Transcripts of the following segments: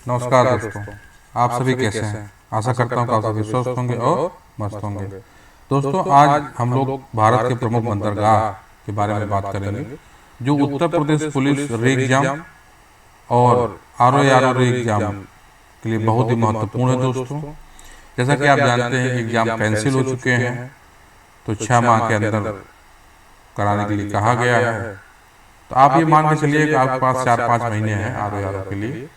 नमस्कार दोस्तों। आप सभी कैसे हैं? आशा करता हूँ कि आप सभी स्वस्थ होंगे और मस्त होंगे। दोस्तों, आज हम लोग भारत के प्रमुख बंदरगाह के बारे में बात करेंगे, जो उत्तर प्रदेश पुलिस रे एग्जाम और RO रे एग्जाम के लिए बहुत ही महत्वपूर्ण है। दोस्तों, जैसा कि आप जानते हैं कि एग्जाम कैंसिल हो चुके हैं, तो 6 माह के अंदर कराने के लिए कहा गया है। तो आप ये मान के चलिए कि आपके पास 4-5 महीने हैं RO के लिए,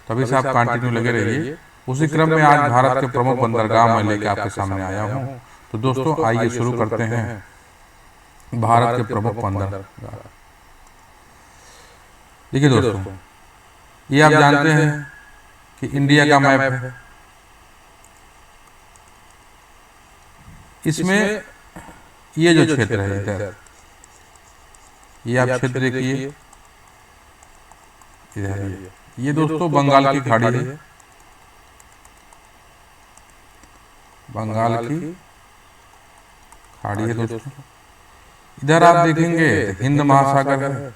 तो अभी से आप कंटिन्यू लगे रहिए। उसी क्रम में आज भारत के प्रमुख बंदरगाह मैं लेकर आपके सामने आया हूँ। तो दोस्तों, आइए शुरू करते हैं भारत के प्रमुख बंदरगाह। देखिए दोस्तों, ये आप जानते हैं कि इंडिया का मैप है। इसमें ये जो क्षेत्र है इधर, ये आप क्षेत्र देखिए इधर, ये दोस्तों बंगाल की खाड़ी है। बंगाल की खाड़ी है दोस्तों। इधर आप देखेंगे तो हिंद महासागर है,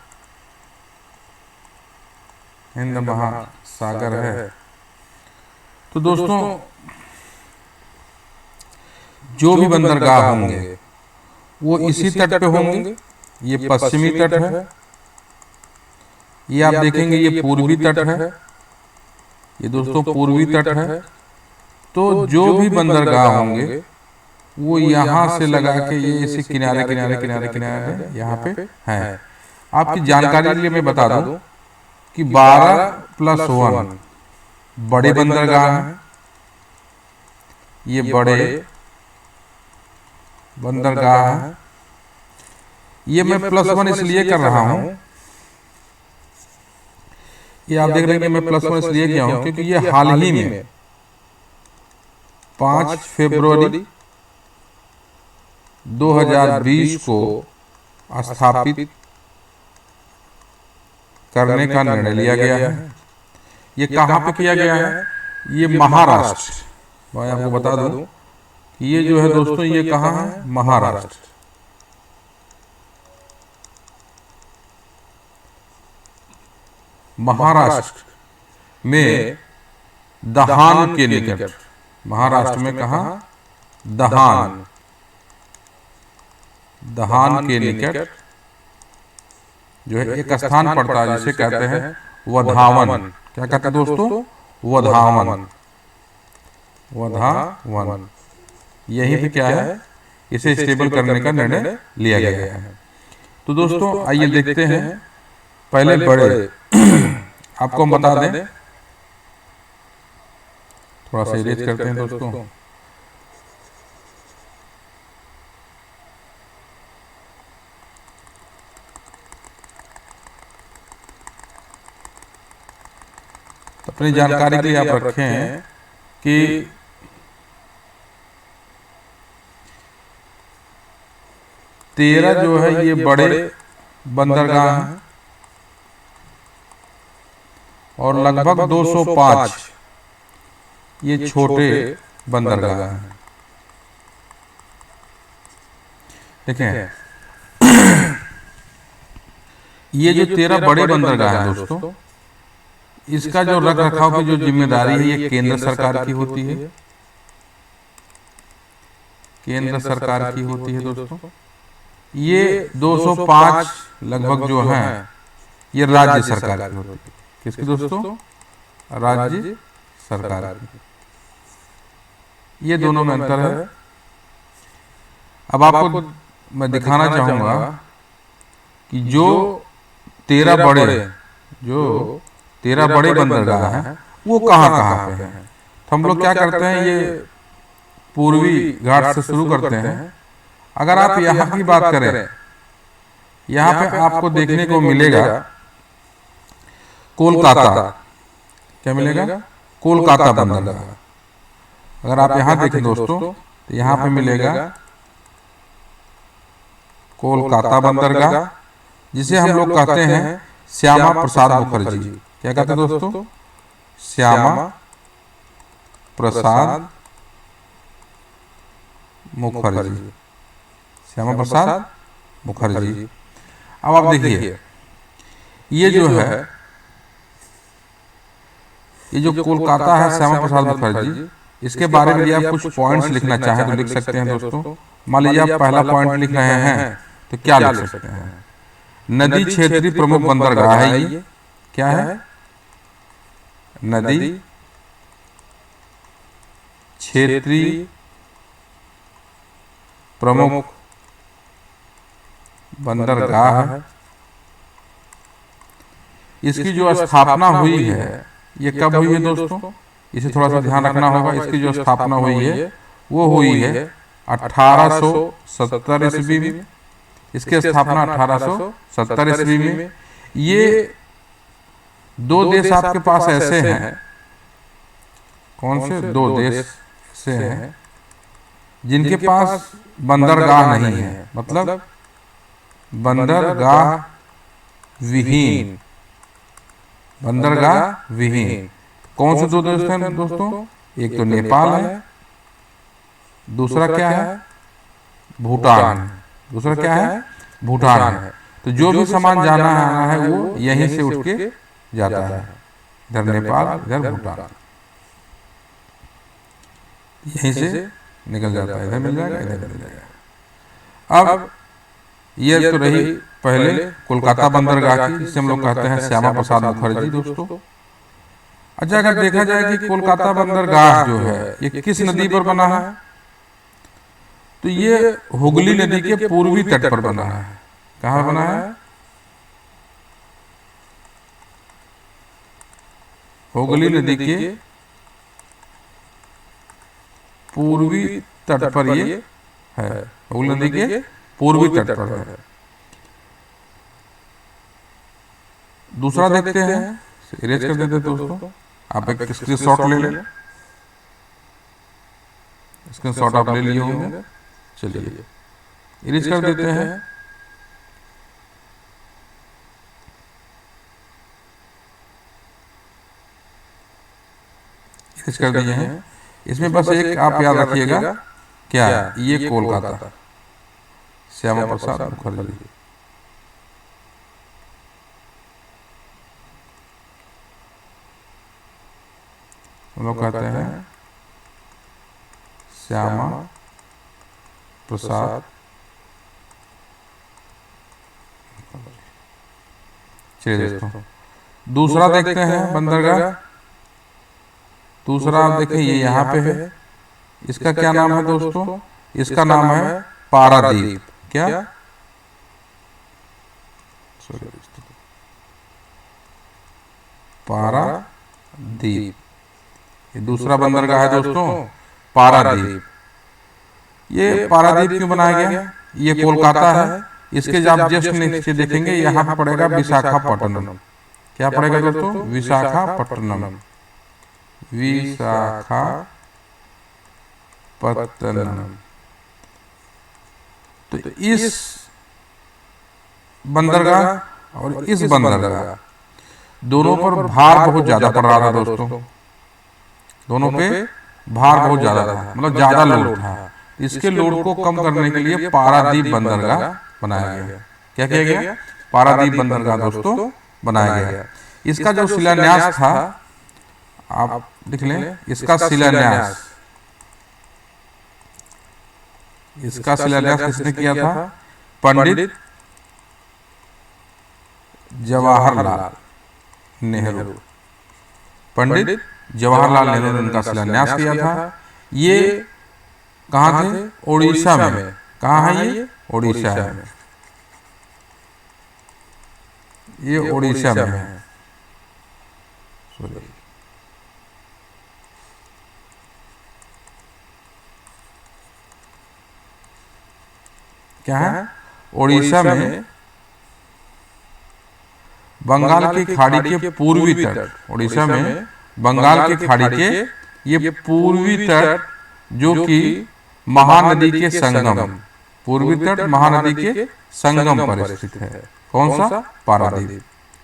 हिंद महासागर है। तो दोस्तों, जो भी बंदरगाह होंगे वो इसी तट पे होंगे। ये पश्चिमी तट है, ये आप देखेंगे ये पूर्वी तट है, ये दोस्तों पूर्वी तट है। तो जो भी बंदरगाह होंगे वो यहाँ से लगा के ये इसी किनारे किनारे किनारे किनारे यहाँ पे हैं। आपकी जानकारी के लिए मैं बता दूं कि 12+1 बड़े बंदरगाह हैं। ये बड़े बंदरगाह हैं। ये मैं +1 इसलिए कर रहा हूं, ये आप देख रहे हैं कि मैं +1 इसलिए किया हूं क्योंकि ये हाल ही में 5 फरवरी 2020 को स्थापित करने का निर्णय लिया गया है। ये कहाँ पे किया गया है? ये महाराष्ट्र। मैं आपको बता दूं कि ये जो है दोस्तों, ये कहाँ है? महाराष्ट्र। महाराष्ट्र में दहान के निकट, महाराष्ट्र में कहा? दहान, दहान के निकट जो है एक स्थान पड़ता है जिसे कहते हैं वधावन। क्या कहते हैं दोस्तों? वधावन, वधावन। यहीं पे क्या है? इसे स्टेबल करने का निर्णय लिया गया है। तो दोस्तों, आइए देखते हैं पहले बड़े आपको हम बता दें, थोड़ा सा इरेज करते हैं दोस्तों। तो अपनी जानकारी के लिए आप रखें कि 13 जो है ये बड़े बंदरगाह हैं और लगभग 205 ये छोटे बंदरगाह हैं। देखें, ये जो 13 बड़े बंदरगाह हैं दोस्तों, इसका जो रख रखाव की जो जिम्मेदारी है ये केंद्र सरकार की होती है। केंद्र सरकार की होती है दोस्तों। ये 205 लगभग जो हैं ये राज्य सरकार की होती है। किसकी दोस्तों? राज्य सरकार की। ये दोनों में अंतर है। अब आपको मैं दिखाना चाहूंगा कि जो 13 बड़े बंदरगाह हैं वो कहाँ कहाँ पे हैं। तो हम लोग क्या करते हैं, ये पूर्वी घाट से शुरू करते हैं। अगर आप यहाँ की बात करें, यहाँ पे आपको देखने को मिलेगा कोलकाता। क्या मिलेगा? कोलकाता बंदरगाह। अगर आप यहाँ देखें दोस्तों, तो यहाँ पे मिलेगा कोलकाता बंदरगाह, जिसे हम लोग कहते हैं श्यामा प्रसाद मुखर्जी। क्या कहते हैं दोस्तों? श्यामा प्रसाद मुखर्जी, श्यामा प्रसाद मुखर्जी। अब आप देखिए, ये जो है ये जो कोलकाता है श्यामा प्रसाद मुखर्जी, इसके बारे में यदि आप कुछ पॉइंट्स लिखना चाहें तो लिख सकते हैं दोस्तों। मान लीजिए आप पहला पॉइंट लिख रहे हैं तो क्या लिख सकते हैं? नदी क्षेत्रीय प्रमुख बंदरगाह है ये। क्या है? नदी क्षेत्रीय प्रमुख बंदरगाह है। इसकी जो स्थापना हुई है ये कब हुई है दोस्तों? इसे थोड़ा सा ध्यान रखना होगा। इसकी जो स्थापना हुई है वो हुई है 1870 ईस्वी में। इसकी स्थापना 1870 ईस्वी में। ये दो देश आपके पास ऐसे हैं, कौन से दो देश से हैं जिनके पास बंदरगाह नहीं है, मतलब बंदरगाह विहीन, बंदरगाह विहीन। कौन से दो देश हैं दोस्तों? एक तो नेपाल है, दूसरा क्या है? भूटान। दूसरा क्या है? भूटान है। तो जो भी सामान जाना आना है वो यहीं से उठ के जाता है, इधर नेपाल इधर भूटान, यहीं से निकल जाता है, इधर मिल जाएगा इधर मिल जाएगा। अब ये तो रही पहले कोलकाता बंदरगाह की, जिसे हम लोग कहते हैं श्यामा प्रसाद मुखर्जी दोस्तों। अच्छा, अगर देखा जाए कि कोलकाता बंदरगाह जो है ये किस नदी पर बना है, तो ये हुगली नदी के पूर्वी तट पर बना है। कहाँ बना है? हुगली नदी के पूर्वी तट पर ये है। हुगली नदी के पूर्वी तट पर है। दूसरा देखते हैं, इरेज कर देते हैं दोस्तों। आप एक स्क्रीनशॉट ले लें, स्क्रीनशॉट आप ले लिए होंगे। चलिए इरेज कर देते हैं। इरेज कर दिए हैं। इसमें बस एक आप याद रखिएगा, क्या? ये कोलकाता श्यामा प्रसाद मुखर्जी। हम लोग कहते हैं श्यामा प्रसाद। चलिए दोस्तों दूसरा देखते हैं बंदरगाह। दूसरा आप देखें ये यहाँ पे है। इसका क्या नाम है दोस्तों? इसका नाम है पारादीप। क्या? पारादीप। ये दूसरा बंदरगाह है दोस्तों, पारादीप। ये पारादीप क्यों बनाया गया? ये कोलकाता है। इसके जब जस्ट नीचे देखेंगे यहाँ पे पड़ेगा विशाखापट्टनम। क्या पड़ेगा दोस्तों? विशाखापट्टनम। विशाखापट्टनम। तो इस बंदरगाह और इस बंदरगाह दोनों पर भार बहुत ज्यादा पड़ रहा था दोस्तों। दोनों पे भार बहुत ज्यादा था, मतलब ज्यादा लोड था। इसके लोड को कम करने के लिए पारादीप बंदरगाह बनाया गया। क्या किया गया? पारादीप बंदरगाह दोस्तों बनाया गया। इसका जो शिलान्यास था आप लिख लें, इसका शिलान्यास, इसका शिलान्यास किसने किया था? पंडित जवाहरलाल नेहरू। पंडित जवाहरलाल नेहरू ने उनका शिलान्यास किया था। ये कहाँ थे? ओडिशा में। कहाँ है ये? ओडिशा में। ये ओडिशा में है। क्या है? ओडिशा में बंगाल की खाड़ी के पूर्वी तट। ओडिशा में बंगाल की खाड़ी के ये पूर्वी तट, जो कि महानदी के संगम, पूर्वी तट महानदी के संगम पर स्थित है। कौन सा? पारादीप।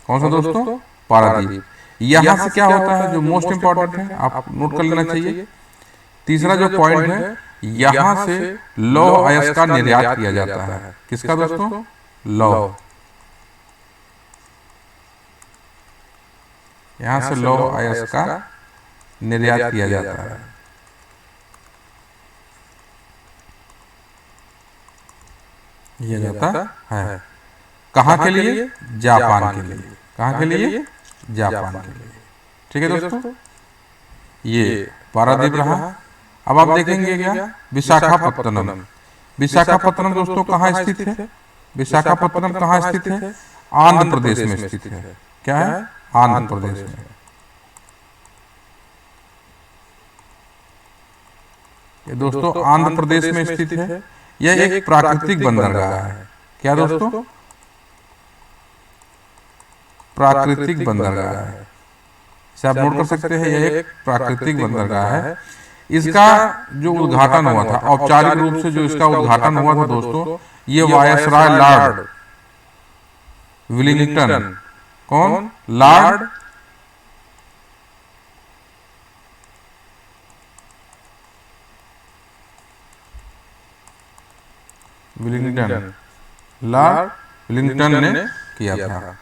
कौन सा दोस्तों? पारादीप। यहाँ से क्या होता है जो मोस्ट इंपॉर्टेंट है, आप नोट कर लेना चाहिए। तीसरा जो पॉइंट है, यहाँ से लौह अयस्क का निर्यात किया जाता है। किसका दोस्तों? लौह। यहाँ से लौह अयस्क का निर्यात किया जाता है। किया जाता है। कहाँ के लिए? जापान के लिए। कहाँ के लिए? जापान के लिए। ठीक है दोस्तों, ये पारादीप रहा। अब आप देखेंगे क्या? विशाखापत्तनम। विशाखापत्तनम दोस्तों कहाँ स्थित है? विशाखापत्तनम कहाँ स्थित है? आंध्र प्रदेश में स्थित है। क्या है? आंध्र प्रदेश में। ये दोस्तों आंध्र प्रदेश में स्थित है। यह एक प्राकृतिक बंदरगाह है। क्या दोस्तों? प्राकृतिक बंदरगाह है। इसे आप नोट कर सकते हैं, यह एक प्राकृतिक बंदरगाह है। इसका जो उद्घाटन हुआ था, औपचारिक रूप से जो इसका उद्घाटन हुआ था दोस्तों, ये वायसराय लॉर्ड विलिंगटन, कौन? लॉर्ड विलिंगटन, लॉर्ड विलिंगटन ने किया था।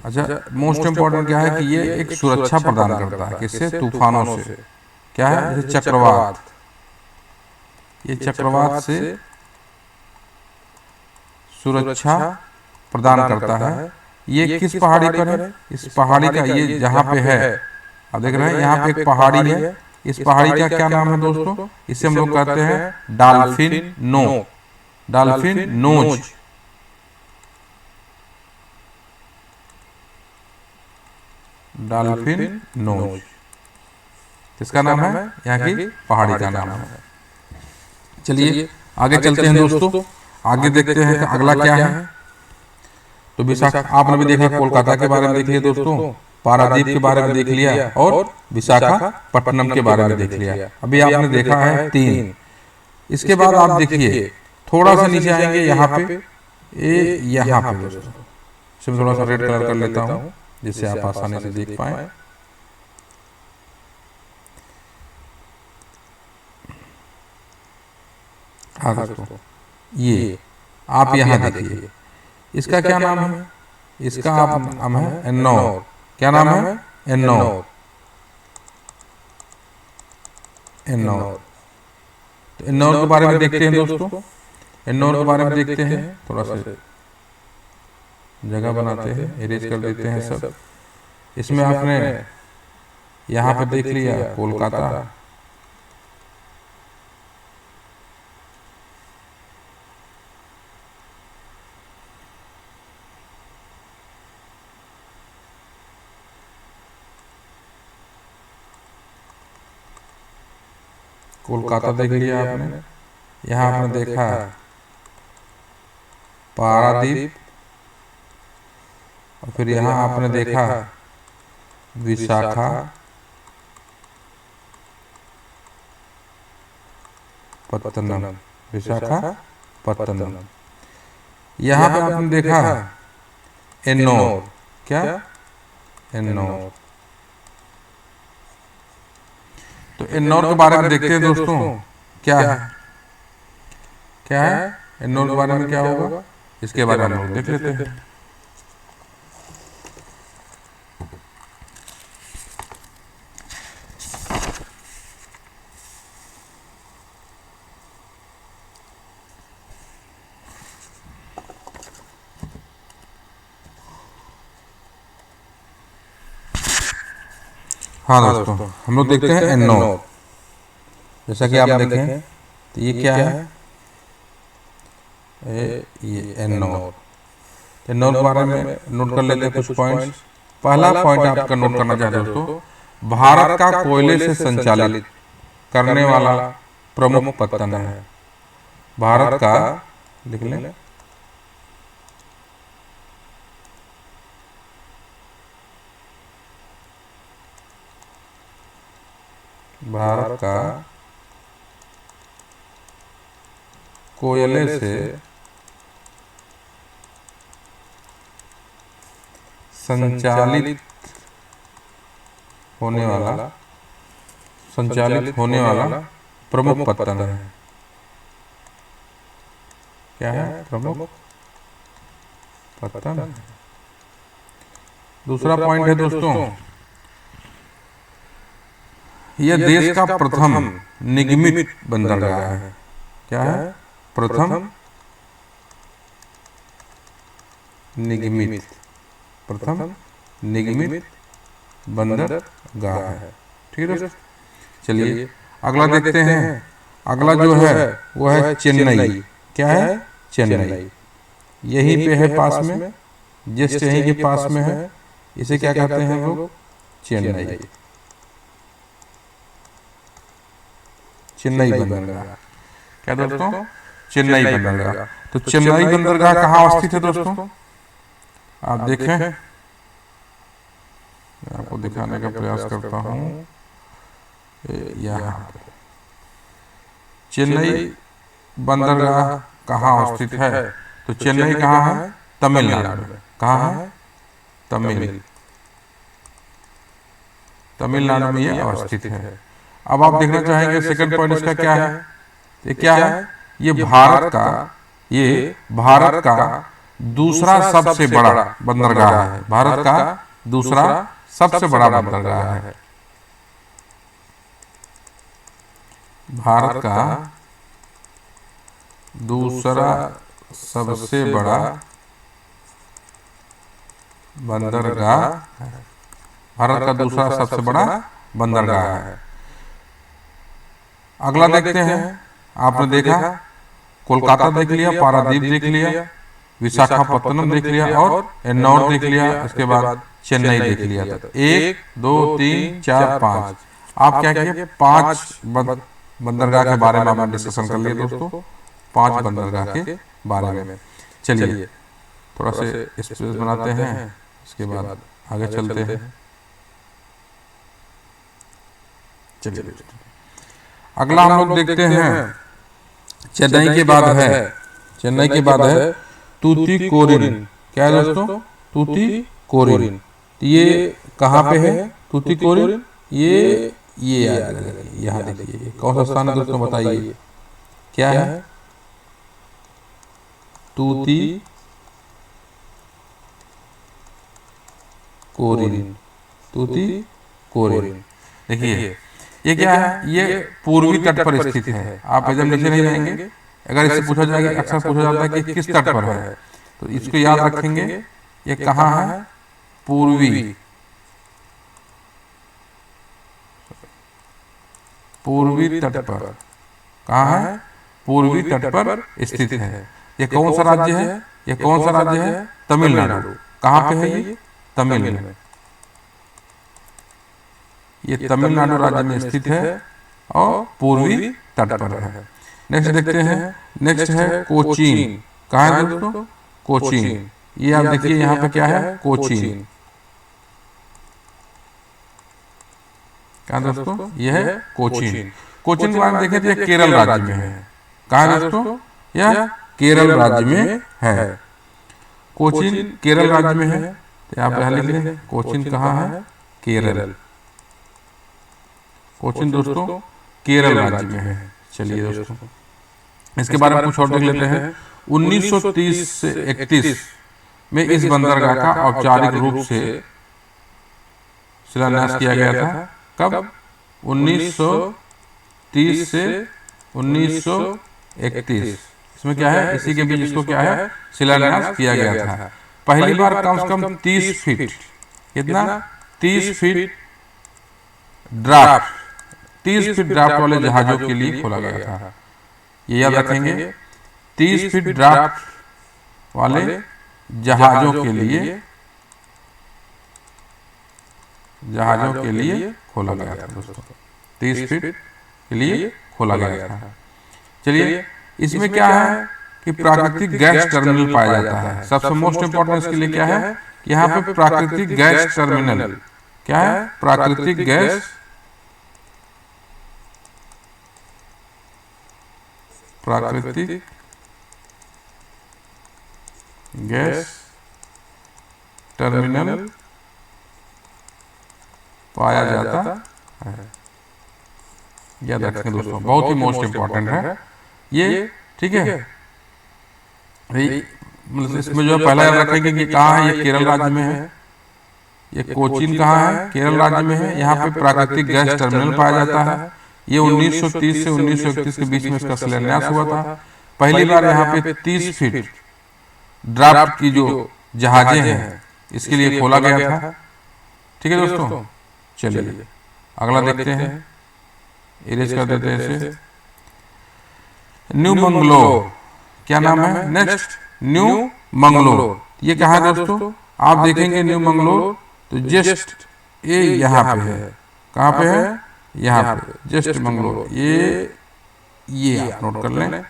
अच्छा, मोस्ट इम्पोर्टेंट क्या है कि ये एक सुरक्षा प्रदान करता है। किससे? तूफानों से। क्या है? जैसे चक्रवात। ये चक्रवात से सुरक्षा प्रदान करता है। ये किस पहाड़ी पर है? इस पहाड़ी का, ये जहाँ पे है, आप देख रहे हैं यहाँ पे एक पहाड़ी है। इस पहाड़ी का क्या नाम है दोस्तों? इसे हम लोग कहते हैं डॉल्फिन नोक, डॉल्फिन नोज। डॉल्फिन नोज किसका नाम है? यहाँ की पहाड़ी का नाम है। चलिए आगे चलते हैं दोस्तों, आगे देखते हैं कि अगला क्या है। तो विशाखा आपने भी देखा, कोलकाता के बारे में देख लिया दोस्तों, पारादीप के बारे में देख लिया और विशाखापट्टनम के बारे में देख लिया। अभी आपने देखा है 3। इसके बाद आप देखिए थोड़ा सा नीचे आएंगे, यहाँ पे यहाँ पे दोस्तों, इसमें थोड़ा सा रेड कलर कर लेता हूँ जिससे आप आसानी से देख पाए। हाँ दोस्तों, ये आप यहाँ देखिए, इसका क्या नाम है? इसका आप नाम है एन्नौर। क्या नाम है? एन्नौर। एन्नौर। तो एन्नौर के बारे में देखते हैं दोस्तों, एन्नौर के बारे में देखते हैं। थोड़ा सा जगह बनाते हैं, इरेज कर देते हैं सब। इसमें आपने यहाँ पे देख लिया कोलकाता, कोलकाता देख लिया आपने। यहाँ आपने देखा पारादीप, और फिर यहाँ आपने देखा विशाखापत्तनम, विशाखापत्तनम। यहाँ पे आपने देखा एन्नौर। क्या? एन्नौर। तो एन्नौर के बारे में देखते हैं दोस्तों, क्या है? क्या है एन्नौर के बारे में? क्या होगा इसके बारे में हम देख लेते हैं। हाँ दोस्तों, हम लोग देखते हैं एन्नौर। जैसा कि आप देखें तो ये क्या है? ये एन्नौर। एन्नौर के बारे में नोट कर लेते हैं कुछ पॉइंट्स। पहला पॉइंट आपका नोट करना चाहते दोस्तों, भारत का कोयले से संचालित करने वाला प्रमुख पत्तन है। भारत का, लिख लें, भारत का कोयले से संचालित होने वाला प्रमुख पत्तन है। क्या है? प्रमुख पत्तन। दूसरा पॉइंट है दोस्तों, यह देश का प्रथम निगमित बंदरगाह है। क्या है? प्रथम निगमित, प्रथम निगमित बंदरगाह है। ठीक है दोस्तों, चलिए अगला देखते हैं। अगला जो है वो है चेन्नई। क्या है? चेन्नई। यहीं पे है पास में, जस्ट यहीं के पास में है। इसे क्या कहते हैं हम लोग? चेन्नई। चेन्नई बंदरगाह। क्या दोस्तों? चेन्नई बंदरगाह। तो चेन्नई बंदरगाह कहाँ स्थित है दोस्तों? आप देखें, आपको दिखाने का प्रयास करता हूँ। यहाँ पे चेन्नई बंदरगाह कहाँ स्थित है? तो चेन्नई कहाँ है? तमिलनाडु में। कहाँ है? तमिलनाडु में ये अवस्थित है। अब आप देखना चाहेंगे सेकंड पॉइंट इसका क्या है? ये क्या है? ये भारत का दूसरा सबसे बड़ा बंदरगाह है। भारत का दूसरा सबसे बड़ा बंदरगाह है। भारत का दूसरा सबसे बड़ा बंदरगाह है। भारत का दूसरा सबसे बड़ा बंदरगाह है। अगला देखते हैं। आपने देखा, कोलकाता देख लिया, पारादीप देख लिया, विशाखापत्तनम देख लिया और एन्नौर देख लिया। इसके बाद चेन्नई देख लिया। तो 1 2 3 4 5, आप क्या किए? 5 बंदरगाह के बारे में आपने डिस्कशन कर लिया दोस्तों। 5 बंदरगाह के बारे में। चलिए थोड़ा से स्पेस बनाते हैं, इसके बाद आगे चलते हैं। चलिए अगला हम लोग देखते हैं। चेन्नई के बाद है तूतीकोरिन। क्या है दोस्तों? तूतीकोरिन। ये कहाँ पे है तूतीकोरिन? ये यहाँ देखिए, कौन सा स्थान है दोस्तों? बताइए क्या है? तूतीकोरिन। देखिए ये क्या है? ये पूर्वी तट पर स्थित है। आप एकदम नीचे नहीं जाएंगे। अगर इससे पूछा जाएगा, अक्सर पूछा जाता है कि किस तट पर है, तो इसको याद रखेंगे। ये कहाँ है? पूर्वी तट पर। कहाँ है? पूर्वी तट पर स्थित है। ये कौन सा राज्य है? ये कौन सा राज्य है? तमिलनाडु। कहाँ पे है ये? तमिलनाडु में। ये तमिलनाडु राज्य में स्थित है और पूर्वी तट पर है। नेक्स्ट देखते हैं। नेक्स्ट है कोचीन। कहाँ है दोस्तों? कोचीन। ये आप देखिए यहाँ पे क्या है? कोचीन। क्या दोस्तों? ये है कोचीन। कोचीन के बारे में देखें तो ये केरल राज्य में है। कहाँ है दोस्तों? यह केरल राज्य में है। कोचीन केरल राज्य में है। तो आप यहाँ लिख लें, कोचीन कहाँ है? केरल। कोचीन दोस्तों केरल राज्य में है। चलिए दोस्तों इसके बारे में कुछ और देख लेते हैं। 1930 से 31 में इस बंदरगाह का औपचारिक रूप से शिलान्यास किया गया था। कब? 1930 से 1931। इसमें क्या है? इसी के बीच इसको क्या है? शिलान्यास किया गया था। पहली बार कम से कम 30 फीट, कितना? 30 फीट ड्राफ्ट, 30 फीट ड्राफ्ट वाले जहाजों के लिए खोला गया था। ये याद रखेंगे, 30 फीट ड्राफ्ट वाले जहाजों के लिए खोला गया था दोस्तों। 30 फीट के लिए खोला गया था। चलिए इसमें क्या है कि प्राकृतिक गैस टर्मिनल पाया जाता है। सबसे मोस्ट इंपॉर्टेंट इसके लिए क्या है? यहाँ पे प्राकृतिक गैस टर्मिनल। क्या है? प्राकृतिक गैस टर्मिनल पाया जाता है। याद रखें दोस्तों, बहुत ही मोस्ट इंपॉर्टेंट है ये। ठीक है, मतलब इसमें जो पहला याद रखेंगे कि कहाँ है? ये केरल राज्य में है। ये कोचीन कहाँ है? केरल राज्य में है। यहाँ पे प्राकृतिक गैस टर्मिनल पाया जाता है। ये 1930 से 1931 के बीच में इसका शिलान्यास हुआ था। पहली बार यहाँ पे 30 फीट ड्राफ्ट की जो जहाजें हैं इसके लिए खोला गया था। ठीक है दोस्तों, चलिए अगला देखते हैं, इरेज कर देते हैं इसे। न्यू मंगलोर, क्या नाम है? Next new Mangalore. ये कहाँ है दोस्तों? आप देखेंगे न्यू मंगलोर तो जस्ट ये यहाँ पे है। कहाँ पे है? यहाँ पे जस्ट मंगलोर। ये आप नोट कर लें,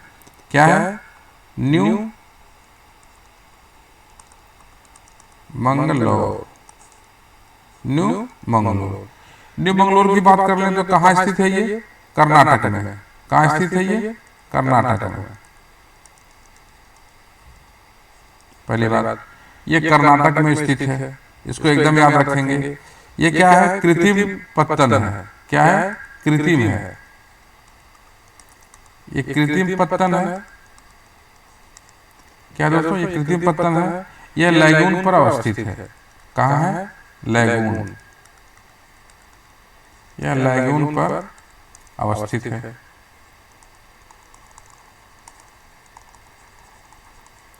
क्या है? New Mangalore. New Mangalore. New Mangalore की बात कर लें तो कहाँ स्थित है ये? कर्नाटक में। कहाँ स्थित है ये? कर्नाटक में। पहली बात, ये कर्नाटक में स्थित है, इसको एकदम याद रखेंगे। ये क्या है? कृत्रिम पत्तन है। क्या है? कृत्रिम है। ये कृत्रिम पत्तन है। क्या दोस्तों? ये कृत्रिम पत्तन है। यह लैगून पर अवस्थित है। कहाँ है? लैगून। यह लैगून पर अवस्थित है।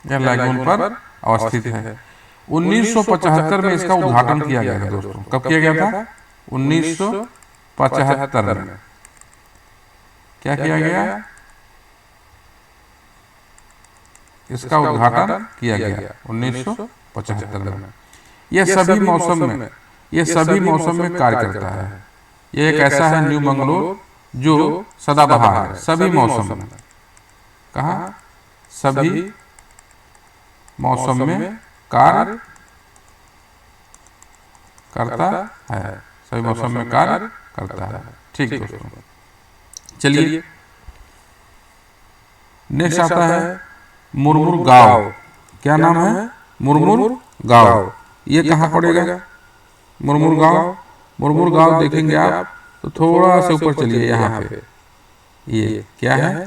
यह लैगून पर अवस्थित है। 1975 में इसका उद्घाटन किया गया था दोस्तों। कब किया गया था? 1975 में। क्या किया गया? इसका उद्घाटन किया गया 1975 में। यह सभी मौसम में कार्य करता है। यह एक ऐसा है न्यू मंगलोर जो सदाबहार है, सभी मौसम में। कहाँ? सभी मौसम में कार्य करता है। सभी मौसम में कार्य करता है। ठीक दोस्तों, चलिए नेक्स्ट आता है मुरमुर गांव। क्या नाम है? मुरमुर गांव। ये कहाँ पड़ेगा? मुरमुर गांव। मुरमुर गांव देखेंगे आप तो थोड़ा सा ऊपर चलिए, यहाँ पे ये क्या है?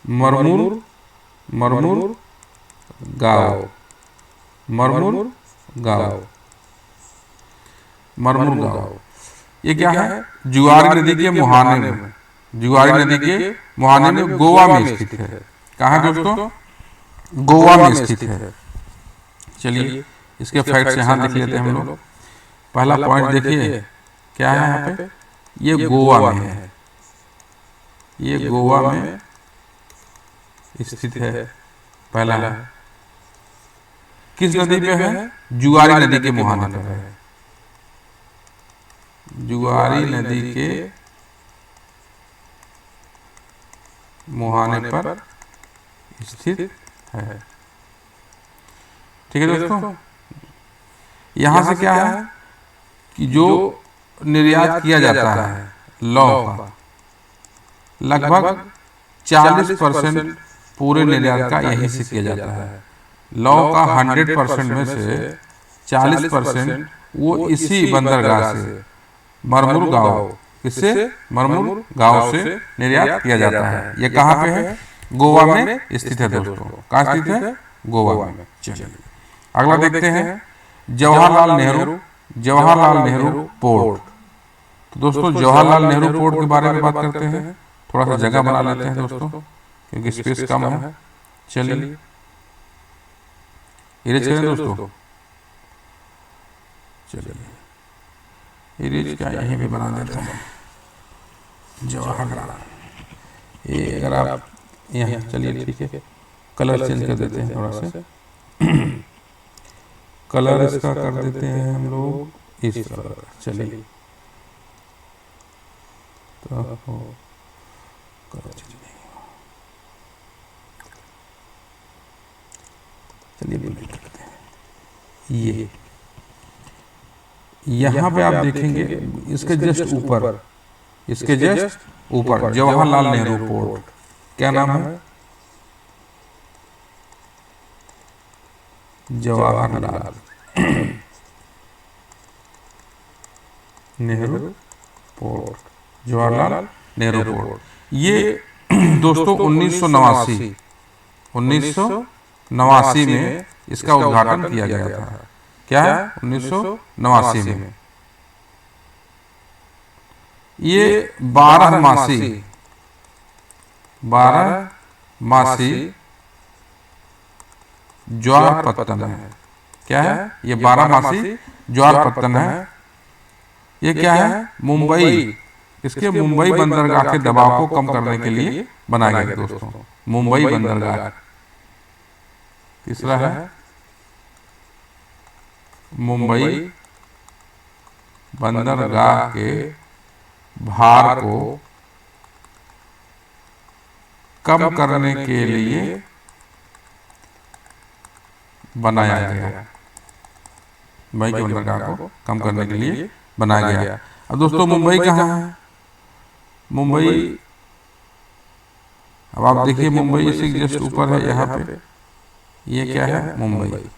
मरमुर गांव। मरमुर गांव। ये क्या है? जुआरी नदी के मुहाने में। जुआरी नदी के मुहाने में गोवा में स्थित है। कहाँ दोस्तों? गोवा में स्थित है। चलिए इसके फैक्ट्स यहाँ देख लेते हैं हम लोग। पहला पॉइंट देखिए, क्या है यहाँ पे? ये गोवा में है। ये गोवा में स्थित है। पहला है। किस नदी पे है? जुआरी नदी के मुहाने पर है। जुआरी नदी के मुहाने पर स्थित है। ठीक है दोस्तों, यहाँ से क्या है कि जो निर्यात किया जाता है लौह का, लगभग 40% पूरे निर्यात का यहीं से किया जाता है। लौह का 100% में से 40% वो इसी बंदरगाह से मरमुर गांव, किससे? मरमुर गांव से निर्यात किया जाता है। ये कहाँ पे है? गोवा में स्थित है दोस्तों। कहाँ स्थित है? गोवा में। चलिए अगला देखते हैं, जवाहरलाल नेहरू पोर्ट। तो दोस्तों जवाहरलाल नेहरू पोर्ट के बारे में बात करते हैं। थोड़ा सा जगह बना लेते हैं दोस्तों, क्योंकि स्पेस कम है। चलिए इरेज करें दोस्तों। चलिए इरेज क्या यहीं पे बना देते हैं, जवाहरलाल। ये अगर आप यहाँ, चलिए ठीक है, कलर चेंज कर देते हैं थोड़ा सा। कलर इसका कर देते हैं हम लोग इस कलर। चलिए तो चलिए करते हैं। ये यहाँ पे आप देखेंगे इसके जस्ट ऊपर, जवाहरलाल नेहरू पोर्ट। क्या नाम है? जवाहरलाल नेहरू पोर्ट। जवाहरलाल नेहरू पोर्ट। ये दोस्तों 1989 में इसका उद्घाटन किया गया था। क्या है 1989 में। ये 12 मासी ज्वार पत्तन है। क्या है ये 12 मासी ज्वार पत्तन है। ये क्या है मुंबई, इसके मुंबई बंदरगाह के दबाव को कम करने के लिए बनाया गया दोस्तों, मुंबई बंदरगाह। तीसरा है मुंबई बंदरगाह के भार को कम करने के लिए बनाया गया। मुंबई के बंदरगाह को कम करने के लिए बनाया गया। अब दोस्तों मुंबई कहाँ है? मुंबई, अब आप देखिए मुंबई से जस्ट ऊपर है यहाँ पे, ये क्या है मुंबई।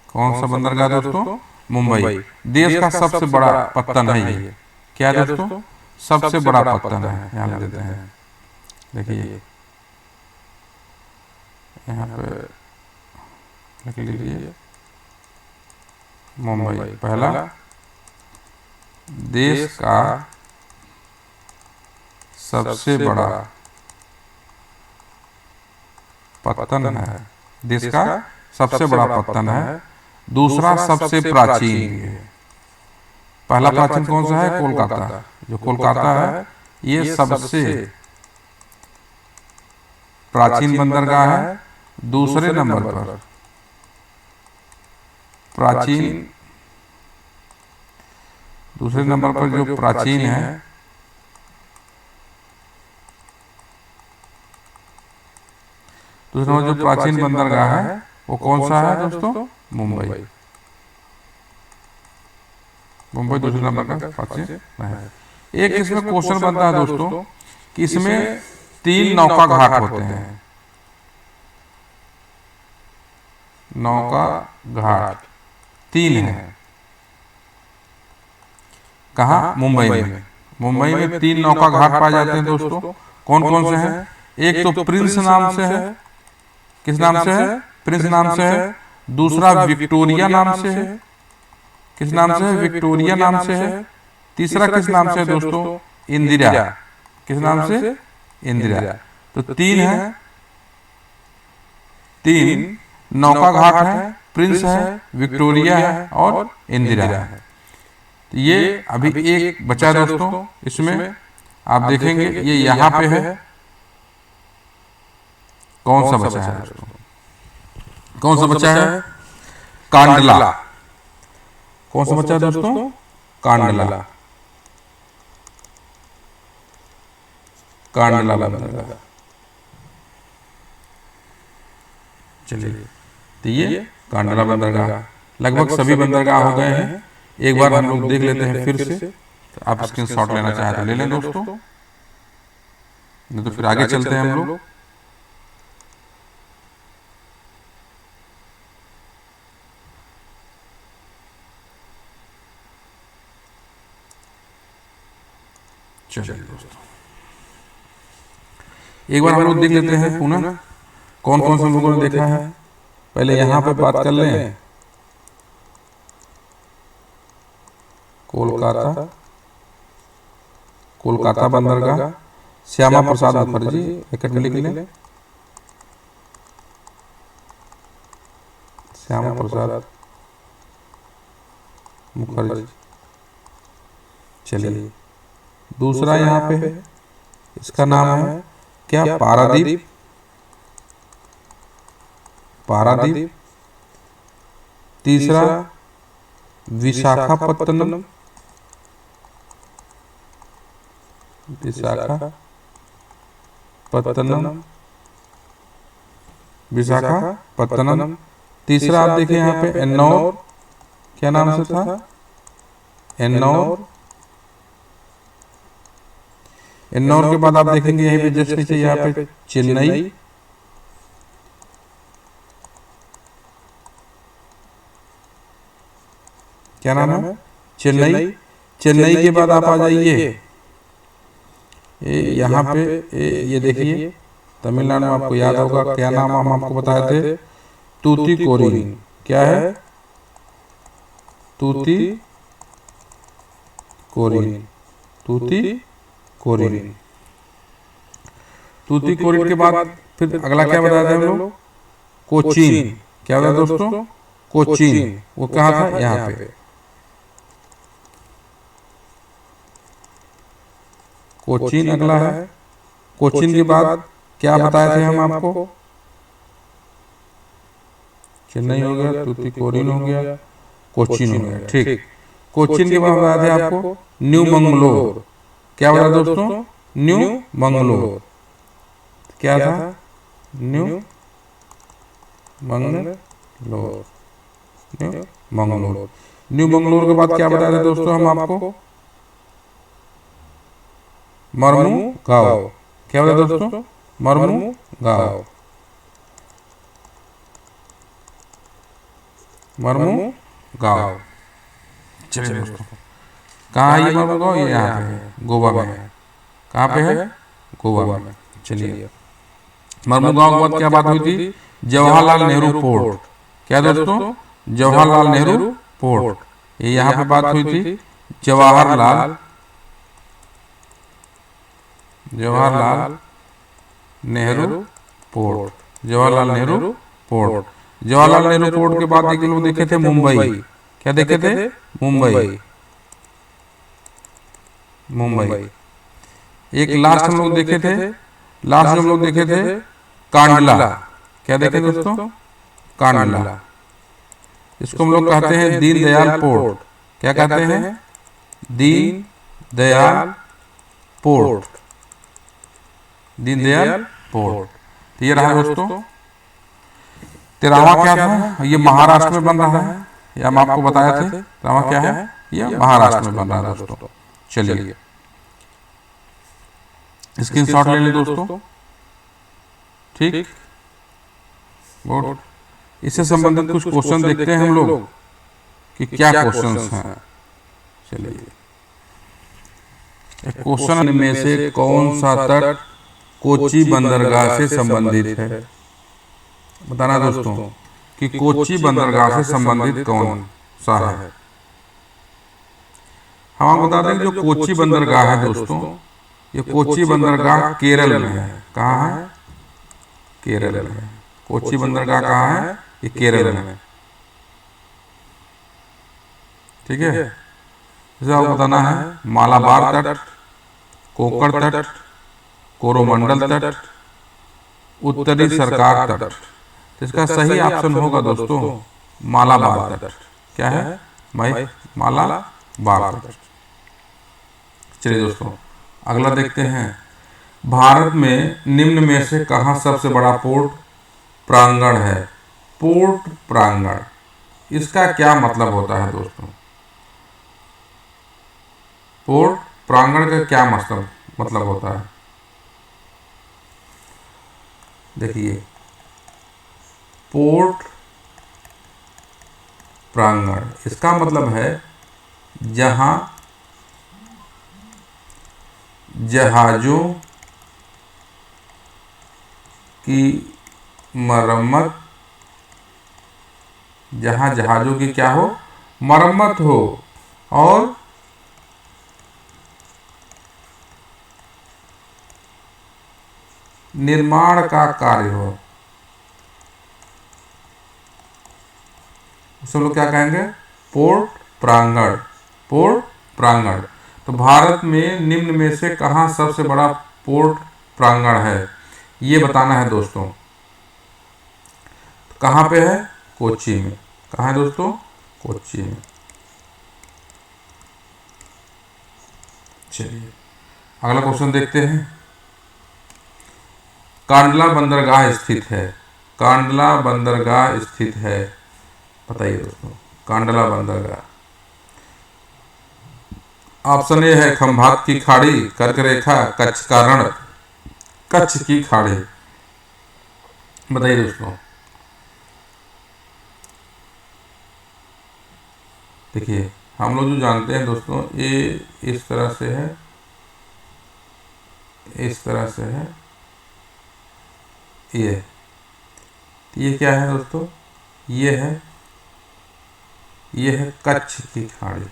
कौन सा बंदरगाह दोस्तों? मुंबई। देश का सबसे बड़ा पत्तन है ये। क्या दोस्तों? सबसे बड़ा पत्तन है। यहाँ पे देते हैं, देखिए यहाँ पे लिख लीजिए मुंबई पहला देश का सबसे बड़ा पत्तन है। देश का सबसे बड़ा पत्तन है। दूसरा सबसे प्राचीन है। पहला प्राचीन कौन सा है? कोलकाता। जो कोलकाता है ये सबसे प्राचीन बंदरगाह है। दूसरे नंबर पर प्राचीन, दूसरे नंबर पर जो प्राचीन है दूसरा जो प्राचीन बंदरगाह है वो कौन सा है दोस्तों? मुंबई। मुंबई दूसरे नंबर का प्राचीन है। एक इसमें क्वेश्चन बनता है दोस्तों कि इसमें 3 नौका घाट होते हैं। नौका घाट 3 है। कहाँ? मुंबई में। मुंबई में 3 नौका घाट पाए जाते हैं दोस्तों। कौन कौन से हैं? एक तो प्रिंस नाम से है। किस नाम से है? प्रिंस नाम से है। दूसरा विक्टोरिया नाम से है। किस नाम से है? विक्टोरिया नाम से है। तीसरा किस नाम से है दोस्तों? इंदिरा। किस नाम से? इंदिरा। तो 3 है, 3 नौका घाट है, प्रिंस है, विक्टोरिया है और इंदिरा है। तो ये अभी एक बचा दोस्तों। इसमें आप देखेंगे ये यहाँ पे है। कौन सा बचा है दोस्तों? कौन सा बचा है? कांडला। कौन सा बचा है दोस्तों? कांडला। कांडला बंदरगाह। चलिए, तो ये कांडला बंदरगाह। लगभग सभी बंदरगाह हो गए हैं। एक बार हम लोग देख लेते हैं फिर से। तो आप स्क्रीनशॉट लेना चाहे तो ले लें दोस्तों, नहीं तो फिर आगे चलते हैं हम लोग। चलिए दोस्तों, एक बार हम लोग देख लेते हैं पुनः कौन कौन से लोगों ने देखा है। पहले यहाँ पे बात कर लें। कोलकाता, कोलकाता बंदरगाह, श्यामा प्रसाद मुखर्जी एक लिख लें। श्यामा प्रसाद मुखर्जी। चलिए, दूसरा यहाँ पे है, इसका नाम है क्या? पारादीप। पारादीप। तीसरा विशाखापत्तनम। विशाखापत्तनम। विशाखापत्तनम। तीसरा आप देखिए यहाँ पे एन्नौर। क्या नाम से था? एन्नौर। एन्नौर के बाद आप देखेंगे यहीं पे जस्ट नीचे यहाँ पे चेन्नई। क्या नाम है? चेन्नई। चेन्नई के बाद आप आ जाइए यहाँ पे ये देखिए, तमिलनाडु में आपको याद होगा क्या नाम हम आपको बताए थे, तूतीकोरिन। क्या है? तूतीकोरिन। तूतीकोरिन। तूतीकोरिन के बाद फिर अगला क्या बताया था हम लोग? कोचीन। क्या बताया दोस्तों? कोचीन। वो कहाँ था? यहाँ पे। कोचीन अगला है। कोचीन के बाद क्या बताए थे हम आपको? चेन्नई हो गया, तूतीकोरिन हो गया, कोचीन हो गया। ठीक। कोचीन के बाद बताए थे आपको न्यू मंगलोर। क्या बताया दोस्तों? न्यू मंगलोर। क्या था? New Mangalore. New Mangalore. New Mangalore के बाद क्या बताया था दोस्तों हम आपको? मर्मुगांव। क्या बताया दोस्तों? मर्मुगांव। मर्मुगांव। चलिए दोस्तों, कहाँ है ये मर्मुगांव? ये यहाँ पे है, गोवा में है। कहाँ पे है? गोवा में। चलिए, मर्मुगांव के बाद क्या बात हुई थी? जवाहरलाल नेहरू पोर्ट। क्या दोस्तों? जवाहरलाल नेहरू पोर्ट। ये यहाँ पे बात हुई थी, Jawaharlal Nehru port. Jawaharlal Nehru port. Jawaharlal Nehru port के बाद एक लोग देखे थे मुंबई। क्या देखे थे? मुंबई। मुंबई। एक लास्ट हम लोग देखे थे, लास्ट जो हम लोग देखे थे, कांडला। क्या देखे दोस्तों? कांडला। इसको हम लोग कहते हैं दीनदयाल पोर्ट। क्या कहते हैं? दीनदयाल पोर्ट। दीनदयाल पोर्ट। तो ये रहा दोस्तों। 13वां क्या था? ये महाराष्ट्र में बन रहा है, ये हम आपको बताए थे। 13वां क्या है? ये महाराष्ट्र में बन रहा है दोस्तों। चलिए, स्क्रीनशॉट ले लें दोस्तों। ठीक, गुड। इससे संबंधित कुछ क्वेश्चन देखते हैं हम लोग कि क्या क्वेश्चंस हैं। चलिए, क्वेश्चन में से कौन सा तट कोच्चि बंदरगाह से संबंधित है? बताना दोस्तों कि कोच्चि बंदरगाह से संबंधित कौन सा है। हम आपको बता दें जो कोच्चि बंदरगाह है दोस्तों, ये कोच्चि बंदरगाह केरल में है। कहाँ है? केरल में। कोच्चि बंदरगाह कहाँ है? ये केरल में। ठीक है। जैसे आपको बताना है मालाबार तट, कोकण तट, कोरोमंडल तट, उत्तरी सरकार तट। इसका सही ऑप्शन होगा दोस्तों मालाबार तट। क्या है? मालाबार तट। चलिए दोस्तों, अगला देखते हैं। भारत में निम्न में से कहाँ सबसे बड़ा पोर्ट प्रांगण है? पोर्ट प्रांगण, इसका क्या मतलब होता है दोस्तों? पोर्ट प्रांगण का क्या मतलब होता है? देखिए, पोर्ट प्रांगण इसका मतलब है जहां जहाजों की मरम्मत, जहां जहाजों की क्या हो? मरम्मत हो और निर्माण का कार्य हो, उसे लोग क्या कहेंगे? पोर्ट प्रांगण। पोर्ट प्रांगण। तो भारत में निम्न में से कहाँ सबसे बड़ा पोर्ट प्रांगण है, ये बताना है दोस्तों। तो कहाँ पे है? कोच्चि में। कहाँ है दोस्तों? कोच्चि में। चलिए, अगला क्वेश्चन देखते हैं। कांडला बंदरगाह स्थित है। कांडला बंदरगाह स्थित है, बताइए दोस्तों। कांडला बंदरगाह, ऑप्शन ए है खंभात की खाड़ी, कर्क रेखा, कच्छ का रण, कच्छ की खाड़ी। बताइए दोस्तों। देखिए, हम लोग जो जानते हैं दोस्तों, ये इस तरह से है, इस तरह से है, ये क्या है दोस्तों, ये है कच्छ की खाड़ी,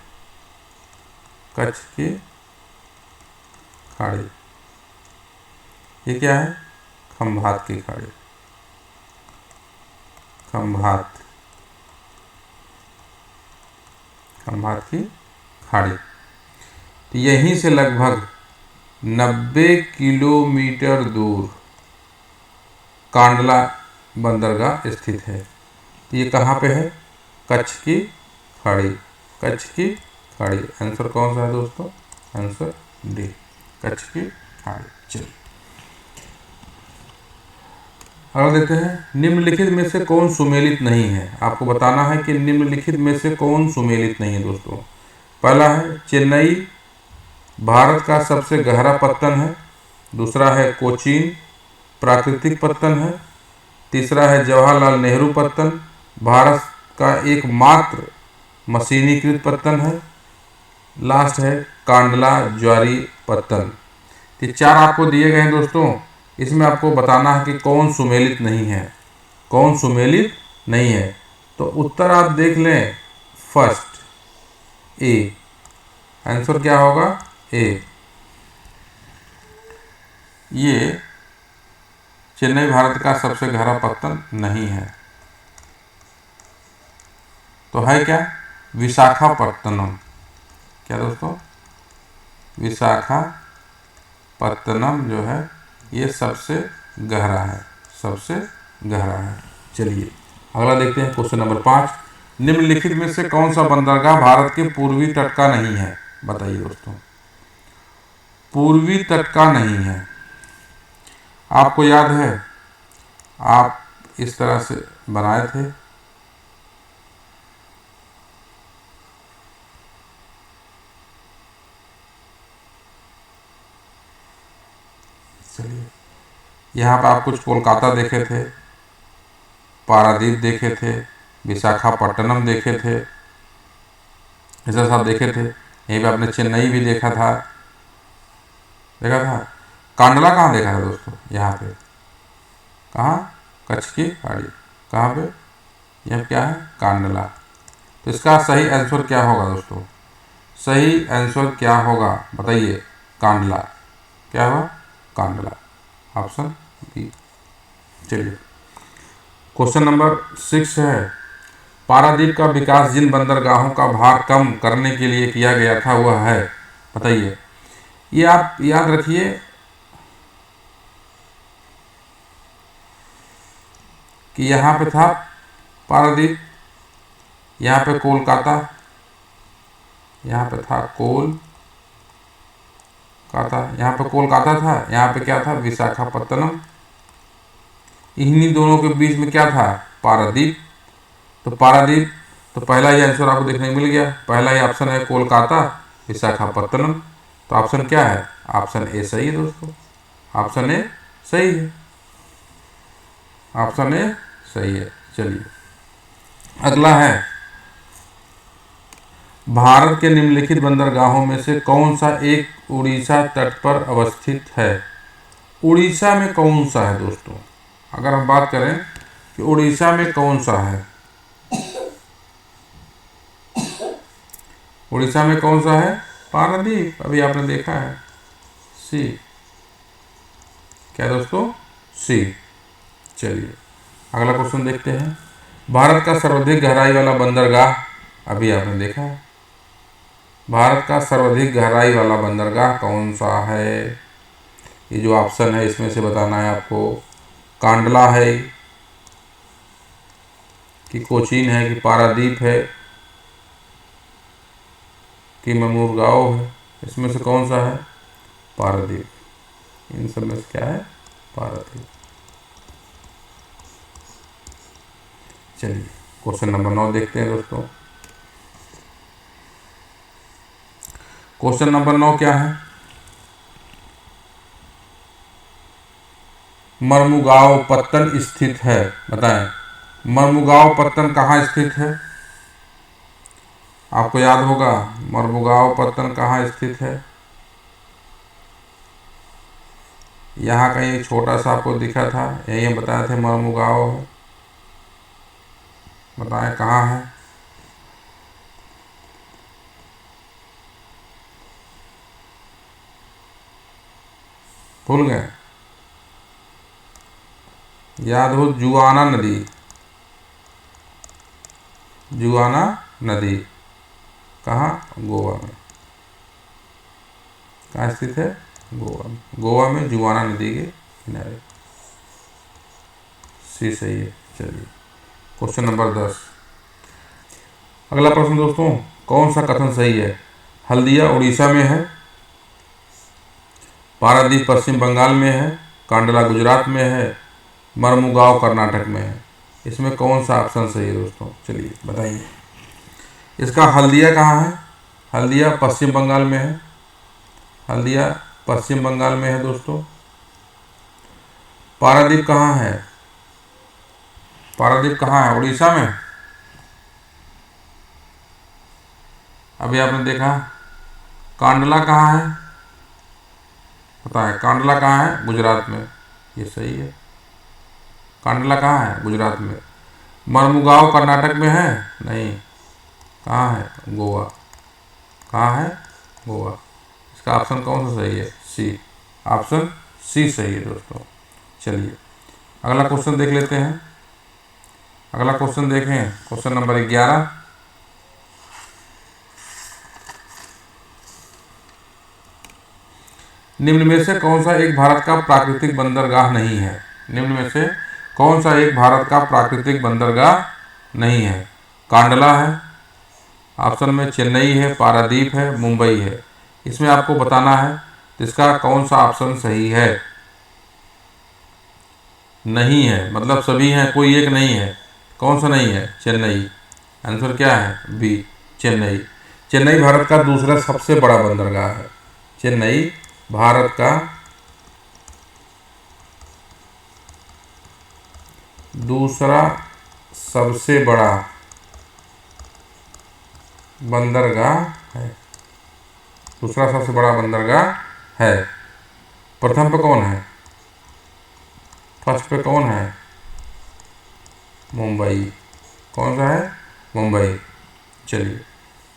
कच्छ की खाड़ी। ये क्या है, खंभात की खाड़ी, खंभात की खाड़ी। तो यहीं से लगभग 90 किलोमीटर दूर कांडला बंदरगाह स्थित है। ये कहाँ पे है, कच्छ की खाड़ी, कच्छ की खाड़ी। आंसर कौन सा है दोस्तों, आंसर डी, कच्छ की खाड़ी। चलिए और देखते हैं, निम्नलिखित में से कौन सुमेलित नहीं है। आपको बताना है कि निम्नलिखित में से कौन सुमेलित नहीं है दोस्तों। पहला है चेन्नई भारत का सबसे गहरा पत्तन है। दूसरा है कोचीन प्राकृतिक पत्तन है। तीसरा है जवाहरलाल नेहरू पत्तन भारत का एकमात्र मशीनीकृत पत्तन है। लास्ट है कांडला ज्वारी पत्तन। ये 4 आपको दिए गए हैं दोस्तों। इसमें आपको बताना है कि कौन सुमेलित नहीं है, कौन सुमेलित नहीं है। तो उत्तर आप देख लें, फर्स्ट ए, आंसर क्या होगा, ए। ये चेन्नई भारत का सबसे गहरा पत्तन नहीं है। तो है क्या, विशाखापत्तनम। क्या दोस्तों, विशाखापत्तनम जो है ये सबसे गहरा है, सबसे गहरा है। चलिए अगला देखते हैं, क्वेश्चन नंबर 5। निम्नलिखित में से कौन सा बंदरगाह भारत के पूर्वी तट का नहीं है। बताइए दोस्तों, पूर्वी तट का नहीं है। आपको याद है, आप इस तरह से बनाए थे, चलिए यहाँ पर आप कुछ कोलकाता देखे थे, पारादीप देखे थे, विशाखापट्टनम देखे थे, ऐसा सब देखे थे। यहीं पे आपने चेन्नई भी देखा था, कांडला कहाँ देखा था दोस्तों, यहाँ पे, कहाँ, कच्छ की खाड़ी, कहाँ पे, यह क्या है, कांडला। तो इसका सही आंसर क्या होगा दोस्तों, सही आंसर क्या होगा बताइए, कांडला। क्या होगा, कांडला, ऑप्शन बी। चलिए क्वेश्चन नंबर 6 है, पारादीप का विकास जिन बंदरगाहों का भार कम करने के लिए किया गया था वह है, बताइए। ये आप याद रखिए कि यहाँ पे था पारादीप, यहाँ पे कोलकाता, यहाँ पे था कोलकाता, यहाँ पे कोलकाता था, यहाँ पे क्या था, विशाखापत्तनम। इन्हीं दोनों के बीच में क्या था, पारादीप। तो पारादीप, तो पहला ही आंसर आपको देखने को मिल गया, पहला ही ऑप्शन है कोलकाता विशाखापत्तनम। तो ऑप्शन क्या है, ऑप्शन ए सही है दोस्तों, ऑप्शन ए सही है, ऑप्शन ए सही है। चलिए अगला है, भारत के निम्नलिखित बंदरगाहों में से कौन सा एक उड़ीसा तट पर अवस्थित है। उड़ीसा में कौन सा है दोस्तों, अगर हम बात करें कि उड़ीसा में कौन सा है, उड़ीसा में कौन सा है, पारादीप, अभी आपने देखा है, सी। क्या दोस्तों, सी। चलिए अगला क्वेश्चन देखते हैं, भारत का सर्वाधिक गहराई वाला बंदरगाह, अभी आपने देखा है, भारत का सर्वाधिक गहराई वाला बंदरगाह कौन सा है। ये जो ऑप्शन है इसमें से बताना है आपको, कांडला है कि कोचीन है कि पारादीप है कि ममुरगांव है, इसमें से कौन सा है, पारादीप। इन सब में से क्या है, पारादीप। चलिए क्वेश्चन नंबर 9 देखते हैं दोस्तों। क्वेश्चन नंबर 9 क्या है, मर्मुगांव पत्तन स्थित है, बताएं मर्मुगांव पत्तन कहाँ स्थित है। आपको याद होगा मर्मुगांव पत्तन कहाँ स्थित है, यहाँ कहीं एक छोटा सा आपको दिखा था, यही हम बताए थे मर्मुगांव है। बताएं कहाँ है? भूल गए? याद हो, जुआना नदी। जुआना नदी कहाँ? गोवा में। कहाँ स्थित है? गोवा में। गोवा में जुआना नदी के किनारे। सी सही है। चलिए क्वेश्चन नंबर 10। अगला प्रश्न दोस्तों, कौन सा कथन सही है? हल्दिया उड़ीसा में है, पारादीप पश्चिम बंगाल में है, कांडला गुजरात में है, मर्मुगांव कर्नाटक में है। इसमें कौन सा ऑप्शन सही है दोस्तों? चलिए बताइए। इसका हल्दिया कहाँ है? हल्दिया पश्चिम बंगाल में है। हल्दिया पश्चिम बंगाल में है दोस्तों। पारादीप कहाँ है? पारादीप कहाँ है? उड़ीसा में। अभी आपने देखा। कांडला कहाँ है? पता है कांडला कहाँ है? गुजरात में। ये सही है। कांडला कहाँ है? गुजरात में। मर्मुगांव कर्नाटक में है? नहीं। कहाँ है? गोवा। कहाँ है? गोवा। इसका ऑप्शन कौन सा सही है? सी। ऑप्शन सी सही है दोस्तों। चलिए अगला क्वेश्चन देख लेते हैं। अगला क्वेश्चन देखें, क्वेश्चन नंबर 11। निम्न में से कौन सा एक भारत का प्राकृतिक बंदरगाह नहीं है? निम्न में से कौन सा एक भारत का प्राकृतिक बंदरगाह नहीं है? कांडला है, ऑप्शन में चेन्नई है, पारादीप है, मुंबई है। इसमें आपको बताना है तो इसका कौन सा ऑप्शन सही है। नहीं है मतलब सभी हैं, कोई एक नहीं है। कौन सा नहीं है? चेन्नई। आंसर क्या है? बी, चेन्नई। चेन्नई भारत का दूसरा सबसे बड़ा बंदरगाह है। चेन्नई भारत का दूसरा सबसे बड़ा बंदरगाह है। दूसरा सबसे बड़ा बंदरगाह है। प्रथम पे कौन है? फर्स्ट पे कौन है? मुंबई। कौन सा है? मुंबई। चलिए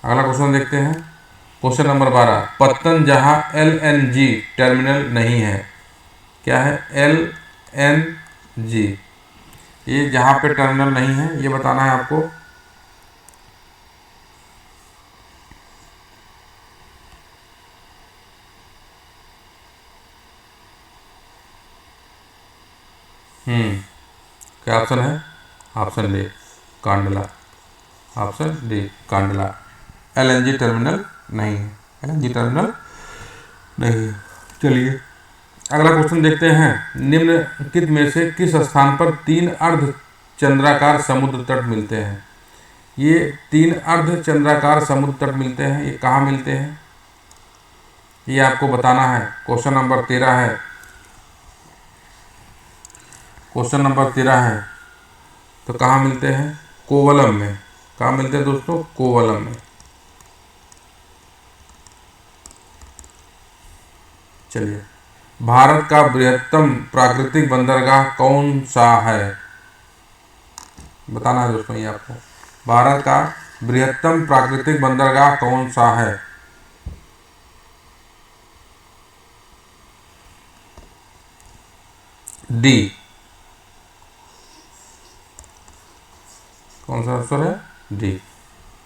अगला क्वेश्चन देखते हैं। Question number 12। पत्तन जहां LNG टर्मिनल नहीं है। क्या है? LNG। ये जहां पे टर्मिनल नहीं है ये बताना है आपको। क्या ऑप्शन है? Option D, Kandla. Option D, Kandla. LNG terminal नहीं है। LNG टर्मिनल नहीं है। चलिए अगला क्वेश्चन देखते हैं। निम्नलिखित में से किस स्थान पर 3 अर्ध चंद्राकार समुद्र तट मिलते हैं? ये 3 अर्ध चंद्राकार समुद्र तट मिलते हैं, ये कहाँ मिलते हैं ये आपको बताना है। क्वेश्चन नंबर 13 है। क्वेश्चन नंबर 13 है तो कहाँ मिलते हैं? कोवलम में। कहाँ मिलते हैं दोस्तों? कोवलम में। चलिए भारत का बृहत्तम प्राकृतिक बंदरगाह कौन सा है? बताना है दोस्तों ये आपको। भारत का बृहत्तम प्राकृतिक बंदरगाह कौन सा है? डी। कौन सा आंसर है? डी।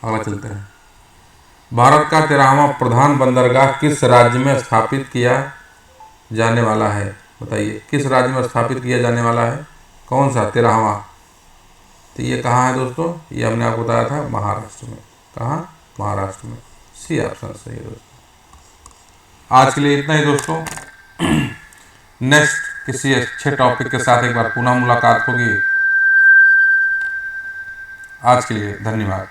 अगला चलते हैं। भारत का 13वां प्रधान बंदरगाह किस राज्य में स्थापित किया जाने वाला है? बताइए किस राज्य में स्थापित किया जाने वाला है? कौन सा 13वां? तो ये कहाँ है दोस्तों? ये हमने आपको बताया था महाराष्ट्र में। कहाँ? महाराष्ट्र में। सी ऑप्शन सही है दोस्तों। आज के लिए इतना ही दोस्तों। नेक्स्ट किसी अच्छे टॉपिक के साथ एक बार पुनः मुलाकात होगी। आज के लिए धन्यवाद।